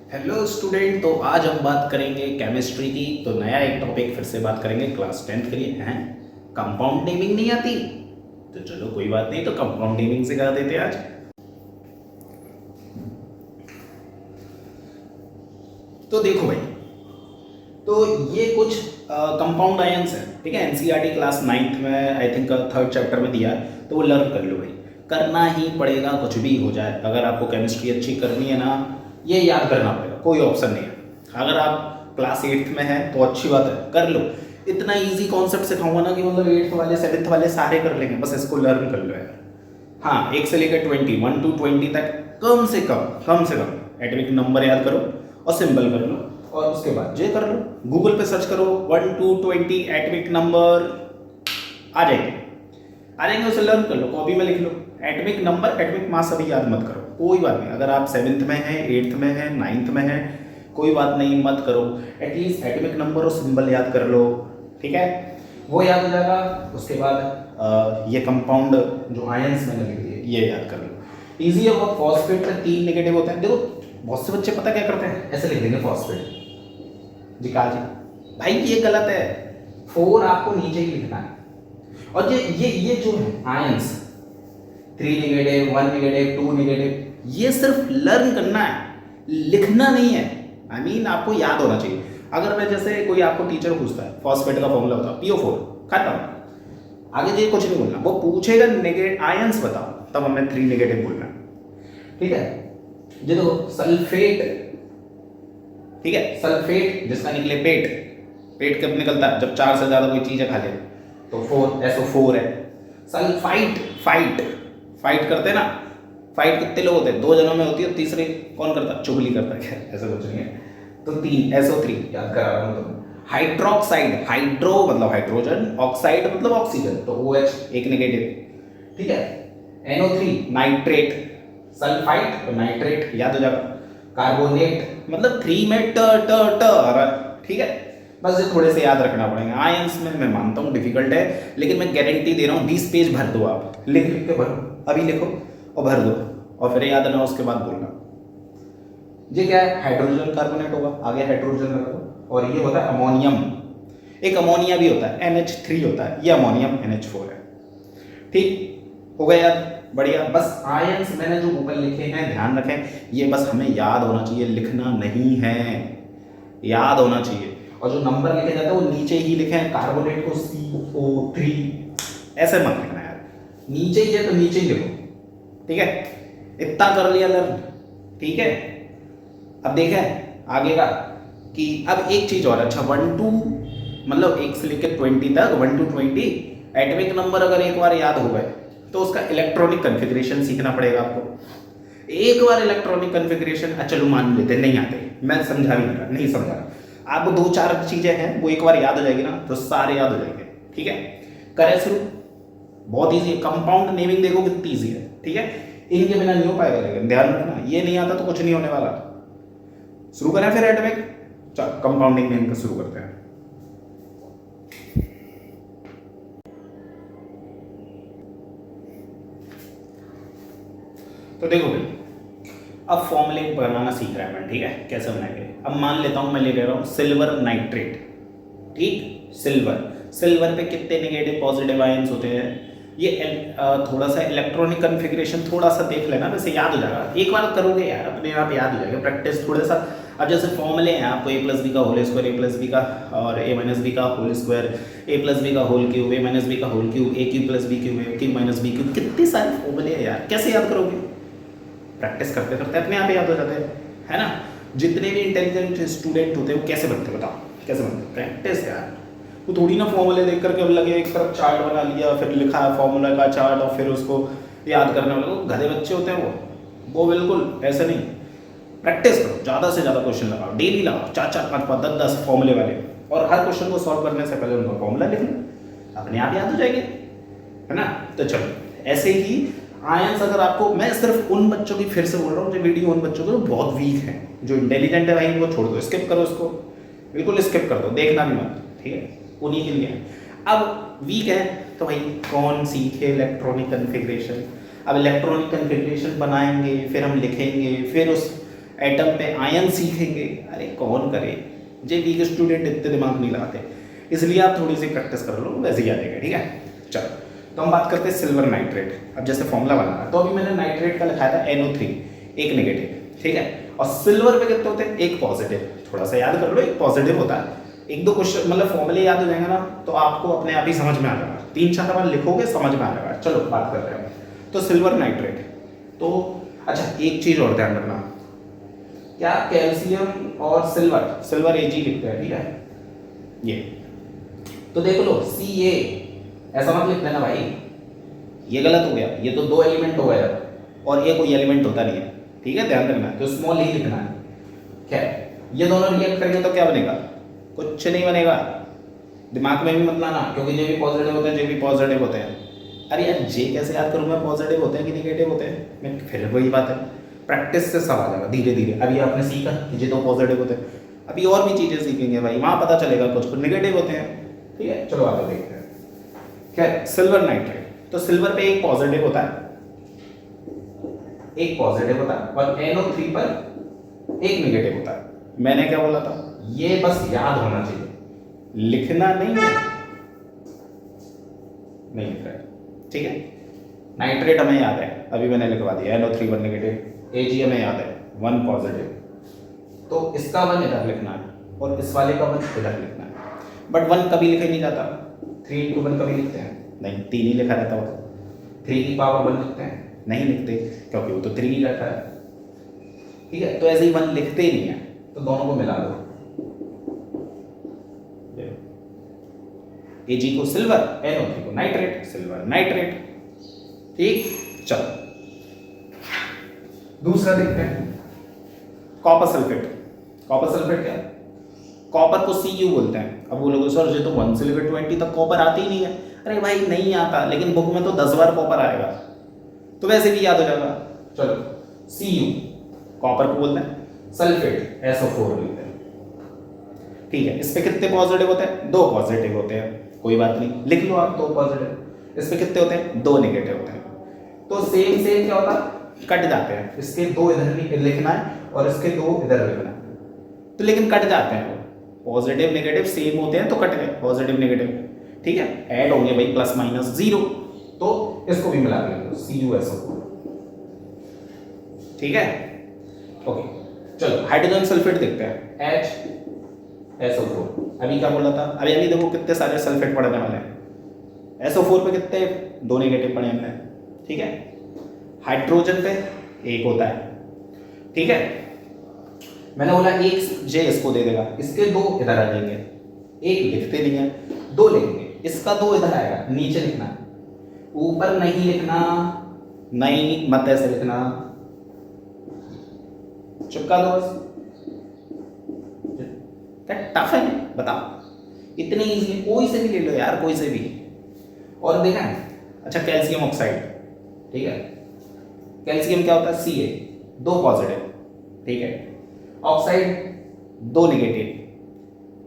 Hello student. तो आज हम बात करेंगे केमिस्ट्री की। तो नया एक टॉपिक फिर से बात करेंगे क्लास 10th के लिए। हैं कंपाउंड नेमिंग नहीं आती तो चलो कोई बात नहीं, तो कंपाउंड नेमिंग सिखा देते आज। तो देखो भाई, तो ये कुछ कंपाउंड आयंस है, ठीक है। एनसीईआरटी क्लास 9th में आई थिंक 3rd चैप्टर में दिया है, तो वो लर्न कर लो भाई। करना ही पड़ेगा, कुछ भी हो जाए। अगर आपको केमिस्ट्री अच्छी करनी है ना, ये याद करना पड़ेगा, कोई ऑप्शन नहीं है। अगर आप क्लास 8th में हैं तो अच्छी बात है, कर लो। इतना इजी कॉन्सेप्ट सिखाऊंगा ना कि मतलब 8th वाले 7th वाले सारे कर लेंगे, बस इसको लर्न कर लो यार। हाँ, 1 से लेकर 20, 1 to 20 तक कम से कम एटॉमिक नंबर याद करो और सिंबल कर लो, और उसके बाद ये कर लो। गूगल पे सर्च करो 1 to 20 एटॉमिक नंबर, आ जाएंगे, उसे लर्न कर लो, कॉपी में लिख लो। एटॉमिक नंबर, एटॉमिक मास अभी याद मत करो, कोई बात नहीं। अगर आप 7th में हैं, 8th में हैं, 9th में हैं, कोई बात नहीं, मत करो। एटलीस्ट एटॉमिक नंबर और सिंबल याद कर लो, ठीक है, वो याद हो जाएगा। उसके बाद ये कंपाउंड जो आयंस मैंने लिख दिए ये याद कर लो। ईजी है बहुत। फॉस्फेट में 3 नेगेटिव होते हैं। देखो बहुत से बच्चे पता क्या करते हैं, ऐसे लिख देंगे फॉस्फेट जी, कहा जी भाई ये गलत है। 4 आपको नीचे ही लिखना है। और ये जो है आयंस, 3 नेगेटिव, 1 नेगेटिव, 2 नेगेटिव, ये सिर्फ लर्न करना है, लिखना नहीं है। आई मीन आपको याद होना चाहिए। अगर मैं जैसे कोई आपको टीचर पूछता है फॉस्फेट का फॉर्मूला बताओ, PO4, खत्म। आगे ये कुछ नहीं बोलना। वो पूछेगा नेगेटिव आयंस बताओ, तब हमें 3 नेगेटिव बोलना है, ठीक है। ये देखो सल्फेट, ठीक है, सल्फेट जिसका निकले पेट कब निकलता है, जब 4 से ज्यादा कोई चीज खा ले, तो 4, SO4 है। सल्फाइट, फाइट करते हैं ना, फाइट कितने लोग होते हैं, 2 जनों में होती है, तीसरे कौन करता है, चुगली करता है, क्या ऐसा कुछ नहीं है। तो 3, SO3 याद करा रहा हूँ तुम्हें। हाइड्रोक्साइड, हाइड्रो मतलब हाइड्रोजन, ऑक्साइड मतलब ऑक्सीजन, तो OH, 1 नेगेटिव, ठीक है। NO3 नाइट्रेट, सल्फाइट तो नाइट्रेट, याद हो जाएगा। कार्बोनेट मतलब 3 में ट, ठीक है। बस ये थोड़े से याद रखना पड़ेगा। आयंस में मैं मानता हूँ डिफिकल्ट है, लेकिन मैं गारंटी दे रहा हूँ 20 पेज भर दो आप, लिख के भरो, अभी लिखो और भर दो, और फिर याद ना उसके बाद बोलना। ये क्या है, हाइड्रोजन कार्बोनेट होगा, आगे हाइड्रोजन रखो। और ये होता है अमोनियम, एक अमोनिया भी होता है, NH3 होता है, ये अमोनियम NH4 है, ठीक हो गया याद, बढ़िया। बस आयंस मैंने जो ऊपर लिखे हैं ध्यान रखें, ये बस हमें याद होना चाहिए, लिखना नहीं है, याद होना चाहिए। और जो नंबर लिखे जाते हैं वो नीचे ही लिखें। कार्बोनेट को CO3 ऐसे मत लिखना यार, नीचे ही है तो नीचे ही लिखो, ठीक है। इतना कर लिया लर्न, ठीक है। अब देखें आगे का कि अब एक चीज और, अच्छा 1 to मतलब 1 से लेकर 20 तक, 1 to 20 एटॉमिक नंबर अगर एक बार याद हो गए तो उसका इलेक्ट्रॉनिक कन्फिग्रेशन सीखना पड़ेगा आपको। एक बार इलेक्ट्रॉनिक कन्फिग्रेशन चलो मान लेते नहीं आते, मैं समझा नहीं समझा, आपको 2-4 चीजें हैं वो एक बार याद हो जाएगी ना, तो सारे याद हो जाएंगे, ठीक है। करें शुरू, बहुत ईजी है। कंपाउंड नेमिंग देखो कितनी ईजी है, ठीक है। इनके बिना नहीं हो पाएगा, लेकिन ध्यान रखना ये नहीं आता तो कुछ नहीं होने वाला। शुरू करें फिर एटॉमिक, चलो कंपाउंडिंग नेम का शुरू करते हैं। तो देखो भाई, अब फॉर्मूले बनाना सीख रहा है मैं, ठीक है, कैसे बनाएंगे। अब मान लेता हूं मैं ले रहा हूं सिल्वर नाइट्रेट, ठीक। सिल्वर पे कितने नेगेटिव पॉजिटिव आयंस होते हैं, ये थोड़ा सा इलेक्ट्रॉनिक कन्फिग्रेशन थोड़ा सा देख लेना, वैसे याद हो जाएगा, एक बार करोगे यार अपने आप याद हो जाएगा, प्रैक्टिस थोड़ा सा। अब जैसे फॉर्मूले हैं आपको A+B का होल स्क्वायर, A+B का और A-B का होल स्क्वायर, A+B का होल क्यूब, A-B का whole cube, A3+B cube, A3-B cube, कितने सारे फॉर्मूले हैं यार, कैसे याद करोगे। प्रैक्टिस करते करते अपने आप याद हो जाते हैं, है ना। जितने भी इंटेलिजेंट स्टूडेंट होते हैं वो कैसे बनते हैं बताओ, कैसे बनते, प्रैक्टिस यार। वो थोड़ी ना फॉर्मूले देख करके अब लगे एक तरफ चार्ट बना लिया, फिर लिखा है फॉर्मूला का चार्ट और फिर उसको याद करने वाले, वो गधे बच्चे होते हैं वो बिल्कुल ऐसे नहीं। प्रैक्टिस करो, ज़्यादा से ज़्यादा क्वेश्चन लगाओ, डेली लगाओ, 4-4, 5-5, 10-10 फॉर्मूले वाले, और हर क्वेश्चन को सॉल्व करने से पहले उनका फॉर्मूला लिख लो, अपने आप याद हो जाएंगे, है ना। तो चलो ऐसे ही आयंस, अगर आपको, मैं सिर्फ उन बच्चों की फिर से बोल रहा हूँ जो वीडियो, उन बच्चों को जो बहुत वीक हैं, जो इंटेलिजेंट है भाई वो छोड़ दो, स्किप करो उसको, बिल्कुल स्किप कर दो, देखना भी मत, ठीक है, उन्हीं के लिए। अब वीक है तो भाई कौन सीखे इलेक्ट्रॉनिक कन्फिग्रेशन। अब इलेक्ट्रॉनिक कन्फिग्रेशन बनाएंगे, फिर हम लिखेंगे, फिर उस एटम पे आयन सीखेंगे। अरे कौन करे, जे वीक स्टूडेंट इतने दिमाग नहीं लगाते, इसलिए आप थोड़ी सी प्रैक्टिस कर लो, वैसे ही आ जाएगा। ठीक है, चलो तो हम बात करते हैं सिल्वर नाइट्रेट। अब जैसे फॉर्मूला बनाना, तो अभी मैंने नाइट्रेट का लिखा था NO3, एक नेगेटिव, ठीक है, और सिल्वर पे कितने होते हैं, एक पॉजिटिव। थोड़ा सा याद कर लो, एक पॉजिटिव होता है। एक दो क्वेश्चन मतलब फॉर्मूले याद हो जाएंगे ना, तो आपको अपने आप ही समझ में आ जाएगा, 3-4 बार लिखोगे समझ में आ जाएगा। चलो बात करते हैं, तो सिल्वर नाइट्रेट। तो अच्छा एक चीज़ और ध्यान रखना, क्या कैल्शियम और सिल्वर Ag लिखते हैं, ठीक है, ये तो देख लो Ca, ऐसा मत लिख देना भाई, ये गलत हो गया, ये तो 2 एलिमेंट हो गया और ये कोई एलिमेंट होता नहीं है, ठीक है, ध्यान रखना, तो स्मॉल ही लिखना है। खैर ये दोनों रिएक्ट करेंगे तो क्या बनेगा, कुछ नहीं बनेगा, दिमाग में भी मत लाना, क्योंकि जे भी पॉजिटिव होते हैं, जे भी पॉजिटिव होते हैं। अरे यार जे कैसे याद करूँ मैं, पॉजिटिव होते हैं कि निगेटिव होते हैं, मैं फिर वही बात है, प्रैक्टिस से सब आ जाएगा धीरे धीरे। अभी आपने सीखा कि जे दो पॉजिटिव होते हैं, अभी और भी चीज़ें सीखेंगे भाई, वहाँ पता चलेगा कुछ कुछ निगेटिव होते हैं। ठीक है, चलो आगे देखते हैं। खैर सिल्वर नाइट्रेट, तो सिल्वर पे एक पॉजिटिव होता है, एक पॉजिटिव होता है, और NO3 पर एक नेगेटिव होता है। मैंने क्या बोला था, ये बस याद होना चाहिए, लिखना नहीं है, नहीं लिख रहा है, ठीक है। नाइट्रेट हमें याद है, अभी मैंने लिखवा दिया, NO3 1 नेगेटिव, Ag हमें याद है 1 पॉजिटिव, तो इसका 1 इधर लिखना है और इस वाले का 1 इधर लिखना है। बट 1 कभी लिखा नहीं जाता, 3 into 1 कभी लिखते हैं नहीं, 3 ही लिखा रहता होता, 3 की पावर 1 लिखते हैं नहीं लिखते, क्योंकि वो तो 3 ही रहता है। ठीक है, तो ऐसे ही 1 लिखते ही नहीं है, तो दोनों को मिला दो, Ag को सिल्वर, NO3 को नाइट्रेट, सिल्वर नाइट्रेट। ठीक, चलो दूसरा देखते हैं, कॉपर सल्फेट। कॉपर सल्फेट क्या, कॉपर को Cu बोलते हैं। अब बोलोगे सर ये तो 1 से लेकर 20 तक कॉपर आती ही नहीं है। अरे भाई नहीं आता, लेकिन बुक में तो 10 बार कॉपर आएगा, तो वैसे भी याद हो जाएगा। चलो Cu कॉपर को बोलते हैं, सल्फेट SO4 बोलते हैं। ठीक है, इस पे कितने पॉजिटिव होते हैं, 2 पॉजिटिव होते हैं, कोई बात नहीं, लिख लो आप 2 पॉजिटिव। इस पे कितने होते हैं, 2 नेगेटिव होते हैं, तो सेम सेम क्या होता है, कट जाते हैं, इसके 2 इधर लिखना है और इसके 2 इधर लिखना है, तो लेकिन कट जाते हैं, पॉजिटिव नेगेटिव सेम होते हैं तो कट गए, पॉजिटिव नेगेटिव। ठीक है, ऐड होंगे भाई प्लस माइनस 0, तो इसको भी मिला देंगे CuSO4। ठीक है, ओके, चलो हाइड्रोजन सल्फेट देखते हैं, HSO4। अभी क्या बोला था, अभी देखो कितने सारे सल्फेट पढ़ने वाले हैं। SO4 पे कितने, 2 नेगेटिव पढ़े हमने। ठीक है, हाइड्रोजन पे 1 होता है। ठीक है, मैंने बोला एक J इसको दे देगा, इसके 2 इधर आ जाएंगे, 1 लिखते नहीं है, 2 लिखेंगे, इसका 2 इधर आएगा, नीचे लिखना, ऊपर नहीं लिखना, नहीं मत ऐसे लिखना, चिपका दो बस। क्या टफ है बताओ, इतनी इजीली कोई से भी ले लो यार, कोई से भी। और देखा है, अच्छा कैल्शियम ऑक्साइड, ठीक है, कैल्शियम क्या होता है, Ca 2 पॉजिटिव, ठीक है, oxide 2 negative,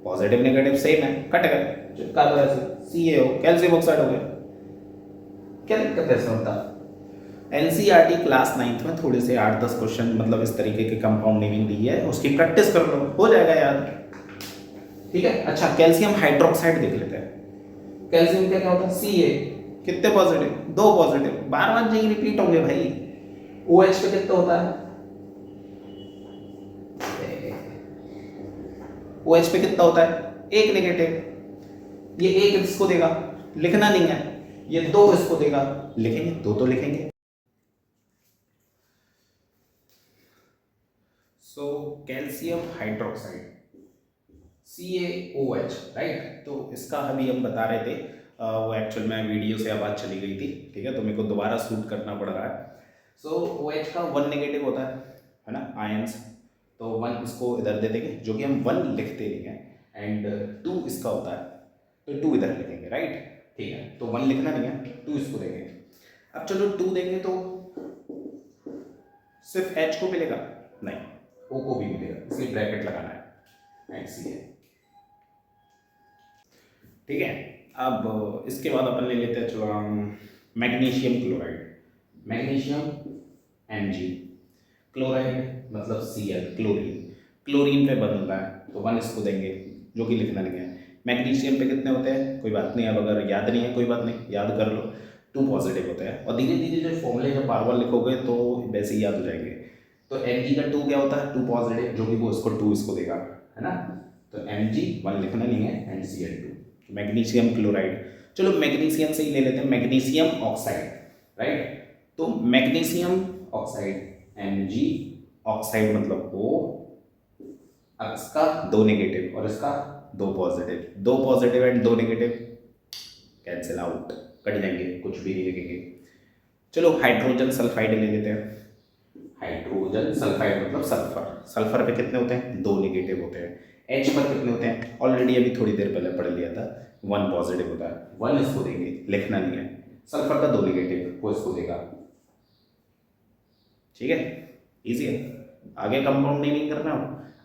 positive negative same है, कट गए, चिपका दो ऐसे, Ca हो कैल्शियम ऑक्साइड हो गया, क्या दिक्कत है इसमें होता। NCERT क्लास 9th में थोड़े से 8-10 क्वेश्चन मतलब इस तरीके के कंपाउंड नेमिंग दी है, उसकी प्रैक्टिस कर लो, हो जाएगा याद। ठीक है, अच्छा कैल्शियम हाइड्रोक्साइड देख लेते हैं। कैल्शियम क्या होता है, Ca कितने पॉजिटिव, 2 पॉजिटिव, बार बार यही रिपीट होंगे भाई। OH पे कितना होता है, OH पे कितना होता है, 1 नेगेटिव, ये 1 इसको देगा, लिखना नहीं है, ये 2 इसको देगा, लिखेंगे 2 तो लिखेंगे। So calcium hydroxide CaOH, right. तो इसका अभी हम बता रहे थे, वो एक्चुअल में वीडियो से आवाज़ चली गई थी, ठीक है, तो मेरे को दोबारा शूट करना पड़ रहा है। सो OH का 1 नेगेटिव होता है ना, आयंस, तो 1 इसको इधर दे देंगे, जो कि हम 1 लिखते नहीं हैं, एंड 2 इसका होता है, तो 2 इधर लिखेंगे, राइट। ठीक है, तो 1 लिखना नहीं है, 2 इसको देंगे। अब चलो 2 देंगे तो सिर्फ H को मिलेगा, नहीं O को भी मिलेगा, इसलिए ब्रैकेट लगाना है, ऐसी है। ठीक है, अब इसके बाद अपन ले लेते हैं, चलो magnesium chloride, magnesium Mg, chloride मतलब Cl, क्लोरीन। क्लोरीन पे बन रहा है तो 1 इसको देंगे, जो कि लिखना नहीं है। मैग्नीशियम पे कितने होते हैं, कोई बात नहीं, अब अगर याद नहीं है कोई बात नहीं, याद कर लो, 2 पॉजिटिव होते हैं। और धीरे धीरे जो फॉर्मूले जब बार बार लिखोगे तो वैसे ही याद हो जाएंगे। तो Mg का 2 क्या होता है, 2 पॉजिटिव, जो कि वो इसको 2 इसको देगा, है ना। तो Mg 1 लिखना नहीं है एंड Cl2। मैग्नीशियम क्लोराइड, चलो मैग्नीशियम से ही ले लेते हैं, मैग्नीशियम ऑक्साइड, राइट। तो मैग्नीशियम ऑक्साइड Mg ऑक्साइड मतलब O, अब इसका 2 नेगेटिव और इसका 2 positive, 2 positive and 2 negative cancel out, cut जाएंगे, कुछ भी नहीं लिखेंगे। चलो हाइड्रोजन सल्फाइड ले लेते हैं। हाइड्रोजन सल्फाइड मतलब सल्फर, सल्फर पे कितने होते हैं, 2 नेगेटिव होते हैं। H पर कितने होते हैं, ऑलरेडी अभी थोड़ी देर पहले पढ़ लिया था, 1 पॉजिटिव होता है, 1 इसको देंगे, लिखना नहीं है। सल्फर का 2 नेगेटिव, वो इसको देगा, ठीक है, इजी है। आगे कंपाउंड नेमिंग करना हो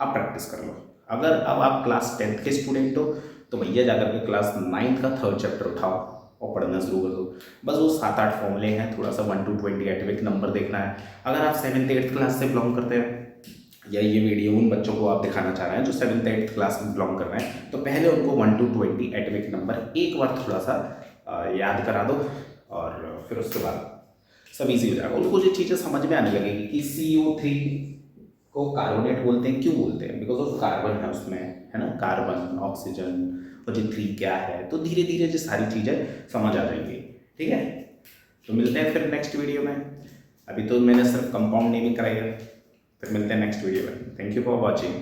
आप प्रैक्टिस कर लो। अगर अब आप क्लास 10th के स्टूडेंट हो तो भैया जाकर के क्लास 9th का 3rd चैप्टर उठाओ और पढ़ना शुरू कर दो। बस वो 7-8 फॉर्मूले हैं, थोड़ा सा 1 to 20 एटॉमिक नंबर देखना है। अगर आप 7th 8th क्लास से बिलोंग करते हैं, या ये वीडियो उन बच्चों को आप दिखाना चाह रहे हैं जो 7th 8th क्लास में बिलोंग कर रहे हैं, तो पहले उनको 1 to 20 एटॉमिक नंबर एक बार थोड़ा सा याद करा दो, और फिर उसके बाद सब इजी हो जाएगा। उनको जो चीज़ें समझ में आने लगेगी कि CO3 को कार्बोनेट बोलते हैं, क्यों बोलते हैं, बिकॉज ऑफ कार्बन है उसमें, है ना, कार्बन, ऑक्सीजन और जो 3 क्या है, तो धीरे धीरे जो सारी चीज़ें समझ आ जाएंगी, ठीक है। तो मिलते हैं फिर नेक्स्ट वीडियो में। अभी तो मैंने सिर्फ कंपाउंड नेमिंग कराई है, फिर मिलते हैं नेक्स्ट वीडियो में। Thank you for watching.